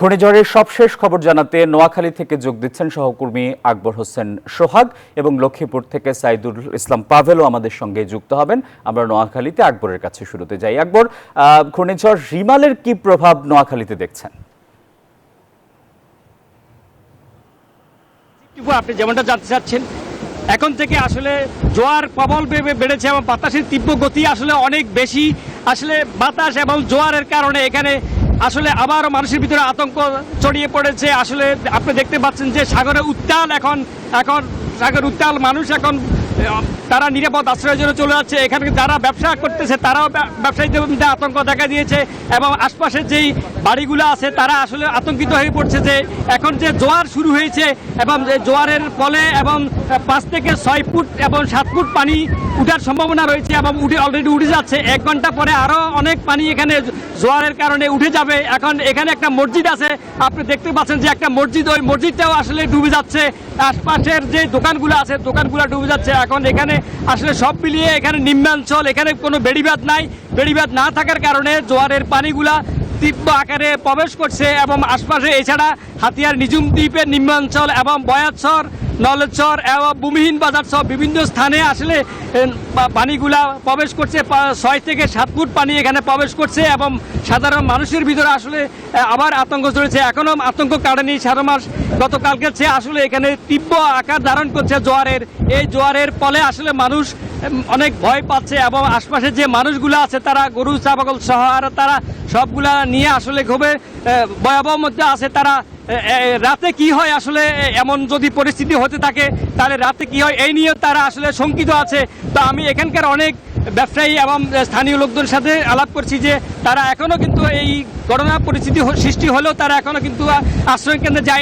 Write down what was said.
ঘূর্ণিঝড়ের সবশেষ খবর জানাতে নোয়াখালী থেকে যোগ দিচ্ছেন সহকর্মী আকবর হোসেন সোহাগ এবং লক্ষ্মীপুর থেকে সাইদুল ইসলাম পাভেলও আমাদের সঙ্গে যুক্ত হবেন। আমরা নোয়াখালীতে আকবরের কাছে শুরুতে যাই। আকবর, ঘূর্ণিঝড় রিমালের কি প্রভাব নোয়াখালীতে দেখছেন? আপনি যেমনটা জানতে চাচ্ছেন, এখন থেকে আসলে জোয়ার প্রবল বেড়েছে এবং বাতাসের তীব্র গতি আসলে অনেক বেশি। আসলে বাতাস এবং জোয়ারের কারণে এখানে আসলে আবারও মানুষের ভিতরে আতঙ্ক ছড়িয়ে পড়েছে। আসলে আপনি দেখতে পাচ্ছেন যে সাগরে উত্তাল, এখন সাগর উত্তাল, মানুষ এখন তারা নিরাপদ আশ্রয়ের জন্য চলে যাচ্ছে। এখানে যারা ব্যবসা করতেছে তারাও ব্যবসায়ীদের মধ্যে আতঙ্ক দেখা দিয়েছে এবং আশপাশের যেই বাড়িগুলো আছে তারা আসলে আতঙ্কিত হয়ে পড়ছে যে এখন যে জোয়ার শুরু হয়েছে এবং জোয়ারের ফলে এবং 5 থেকে 6 ফুট এবং 7 ফুট পানি উঠার সম্ভাবনা রয়েছে এবং অলরেডি উঠে যাচ্ছে। 1 ঘন্টা পরে আরও অনেক পানি এখানে জোয়ারের কারণে উঠে যাবে। এখন এখানে একটা মসজিদ আছে, আপনি দেখতে পাচ্ছেন যে একটা মসজিদ, ওই মসজিদটাও আসলে ডুবে যাচ্ছে। আশপাশের যে দোকানগুলো আছে দোকানগুলো ডুবে যাচ্ছে। এখন এখানে আসলে সব মিলিয়ে এখানে নিম্নাঞ্চল, এখানে কোনো বেড়িবাঁধ নাই। বেড়িবাঁধ না থাকার কারণে জোয়ারের পানিগুলা তীব্র আকারে প্রবেশ করছে এবং আশপাশে এছাড়া হাতিয়ার নিজুম দ্বীপের নিম্নাঞ্চল এবং বয়াতচর, নলেজচর এবং ভূমিহীন বাজার সহ বিভিন্ন স্থানে আসলে পানিগুলা প্রবেশ করছে। 6 থেকে 7 ফুট পানি এখানে প্রবেশ করছে এবং সাধারণ মানুষের ভিতরে আসলে আবার আতঙ্ক চলেছে। এখনও আতঙ্ক কাটেনি। 4 মাস গতকালকে চেয়ে আসলে এখানে তীব্র আকার ধারণ করছে জোয়ারের। এই জোয়ারের ফলে আসলে মানুষ অনেক ভয় পাচ্ছে এবং আশপাশের যে মানুষগুলো আছে তারা গরু ছাগল সহ আর তারা সবগুলা নিয়ে আসলে খুবই ভয়াবহ মধ্যে আছে। তারা রাতে কি হয় আসলে এমন যদি পরিস্থিতি হতে থাকে তাহলে রাতে কি হয় এই নিয়ে তারা আসলে শঙ্কিত আছে। তো আমি এখানকার অনেক ব্যবসায়ী এবং স্থানীয় লোকদের সাথে আলাপ করছি যে তারা এখনও কিন্তু এই ঘটনা পরিস্থিতি সৃষ্টি হলেও তারা এখনও কিন্তু আশ্রয় কেন্দ্রে যায়নি।